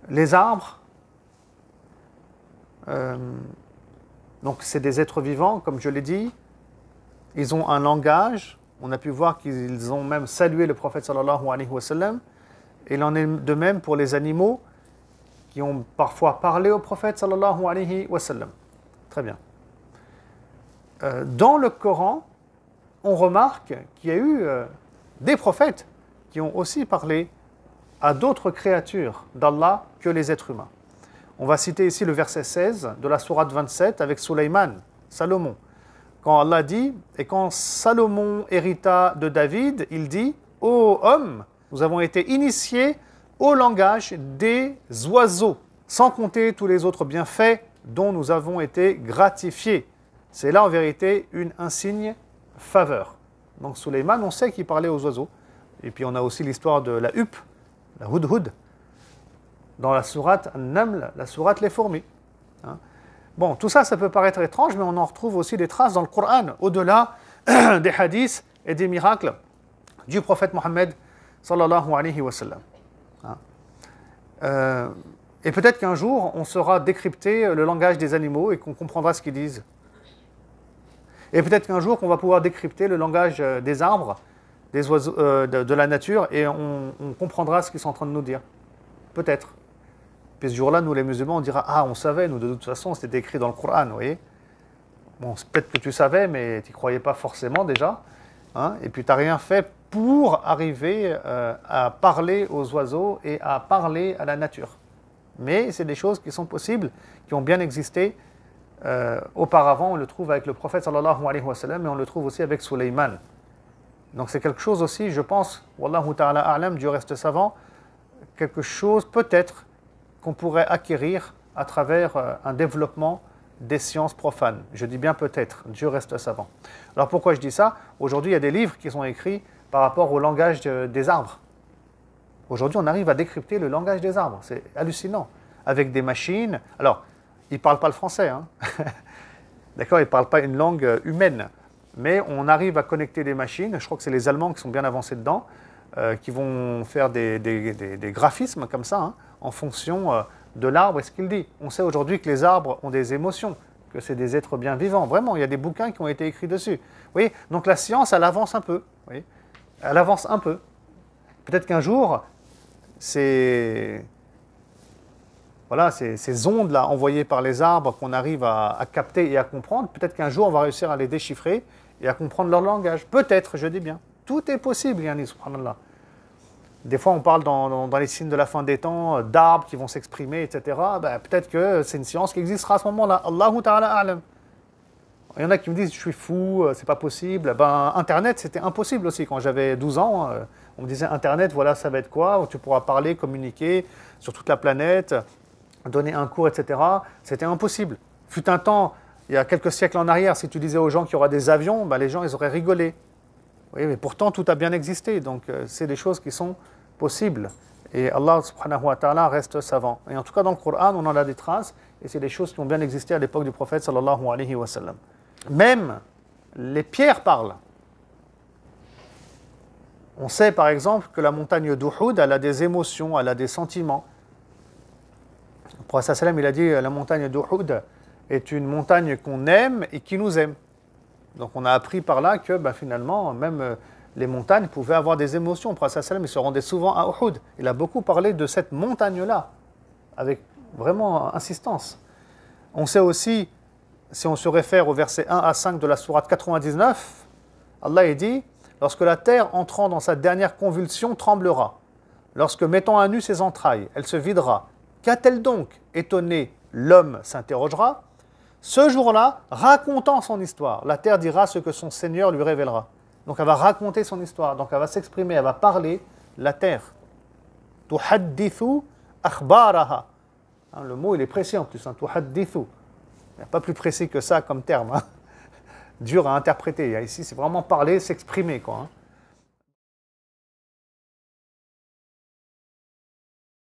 Les arbres, donc c'est des êtres vivants, comme je l'ai dit, ils ont un langage, on a pu voir qu'ils ont même salué le prophète sallallahu alayhi wa sallam, et il en est de même pour les animaux qui ont parfois parlé au prophète sallallahu alayhi wa sallam. Très bien. Dans le Coran, on remarque qu'il y a eu des prophètes qui ont aussi parlé à d'autres créatures d'Allah que les êtres humains. On va citer ici le verset 16 de la sourate 27 avec Sulayman, Salomon. Quand Allah dit, et quand Salomon hérita de David, il dit, « Ô homme, nous avons été initiés au langage des oiseaux, sans compter tous les autres bienfaits dont nous avons été gratifiés. » C'est là en vérité une insigne faveur. Donc Sulayman, on sait qu'il parlait aux oiseaux. Et puis on a aussi l'histoire de la huppe, la hudhud, dans la sourate An-Naml, la sourate les fourmis. Hein. Bon, tout ça, ça peut paraître étrange, mais on en retrouve aussi des traces dans le Coran, au-delà des hadiths et des miracles du prophète Mohammed sallallahu alayhi wa sallam. Hein. Et peut-être qu'un jour, on saura décrypter le langage des animaux et qu'on comprendra ce qu'ils disent. Et peut-être qu'un jour, qu'on va pouvoir décrypter le langage des arbres, des oiseaux, de la nature, et on comprendra ce qu'ils sont en train de nous dire. Peut-être. Puis ce jour-là, nous les musulmans, on dira « Ah, on savait, nous, de toute façon, c'était écrit dans le Coran, vous voyez ?» Bon, peut-être que tu savais, mais tu n'y croyais pas forcément déjà. Hein, et puis tu n'as rien fait pour arriver à parler aux oiseaux et à parler à la nature. Mais c'est des choses qui sont possibles, qui ont bien existé. Auparavant, on le trouve avec le prophète sallallahu alayhi wa sallam, et on le trouve aussi avec Sulayman. Donc c'est quelque chose aussi, je pense, wallahu ta'ala a'lam, Dieu reste savant, quelque chose peut-être qu'on pourrait acquérir à travers un développement des sciences profanes. Je dis bien peut-être, Dieu reste savant. Alors pourquoi je dis ça? Aujourd'hui, il y a des livres qui sont écrits par rapport au langage des arbres. Aujourd'hui, on arrive à décrypter le langage des arbres. C'est hallucinant. Avec des machines. Alors, ils ne parlent pas le français. Hein. D'accord, ils ne parlent pas une langue humaine. Mais on arrive à connecter des machines. Je crois que c'est les Allemands qui sont bien avancés dedans, qui vont faire des graphismes comme ça, hein, en fonction de l'arbre et ce qu'il dit. On sait aujourd'hui que les arbres ont des émotions, que c'est des êtres bien vivants. Vraiment, il y a des bouquins qui ont été écrits dessus. Vous voyez, donc la science, elle avance un peu. Vous voyez, elle avance un peu. Peut-être qu'un jour, ces ondes-là envoyées par les arbres qu'on arrive à capter et à comprendre, peut-être qu'un jour, on va réussir à les déchiffrer et à comprendre leur langage. Peut-être, je dis bien. Tout est possible, yani, subhanallah. Des fois, on parle dans les signes de la fin des temps d'arbres qui vont s'exprimer, etc. Ben, peut-être que c'est une science qui existera à ce moment-là. Allahu ta'ala a'lam. Il y en a qui me disent, je suis fou, c'est pas possible. Ben, Internet, c'était impossible aussi. Quand j'avais 12 ans, on me disait, Internet, voilà, ça va être quoi? Tu pourras parler, communiquer sur toute la planète, donner un cours, etc. C'était impossible. Fut un temps, il y a quelques siècles en arrière, si tu disais aux gens qu'il y aura des avions, ben, les gens, ils auraient rigolé. Oui, mais pourtant, tout a bien existé. Donc, c'est des choses qui sont possibles. Et Allah subhanahu wa ta'ala reste savant. Et en tout cas, dans le Coran, on en a des traces. Et c'est des choses qui ont bien existé à l'époque du prophète sallallahu alayhi wa sallam. Même les pierres parlent. On sait par exemple que la montagne d'Uhud, elle a des émotions, elle a des sentiments. Le prophète sallam, il a dit la montagne d'Uhud est une montagne qu'on aime et qui nous aime. Donc on a appris par là que finalement, même les montagnes pouvaient avoir des émotions. Le prophète sallam, il se rendait souvent à Uhud. Il a beaucoup parlé de cette montagne-là, avec vraiment insistance. On sait aussi, si on se réfère au verset 1 à 5 de la sourate 99, Allah dit « Lorsque la terre entrant dans sa dernière convulsion tremblera, lorsque mettant à nu ses entrailles, elle se videra. Qu'a-t-elle donc? Étonné, l'homme s'interrogera. Ce jour-là, racontant son histoire, la terre dira ce que son Seigneur lui révélera. » Donc elle va raconter son histoire, donc elle va s'exprimer, elle va parler, la terre. « Tuhaddithu akhbaraha » Le mot, il est précis en plus, hein, « Tuhaddithu » Il n'y a pas plus précis que ça comme terme. Hein. Dur à interpréter. Ici, c'est vraiment parler, s'exprimer, quoi. Hein.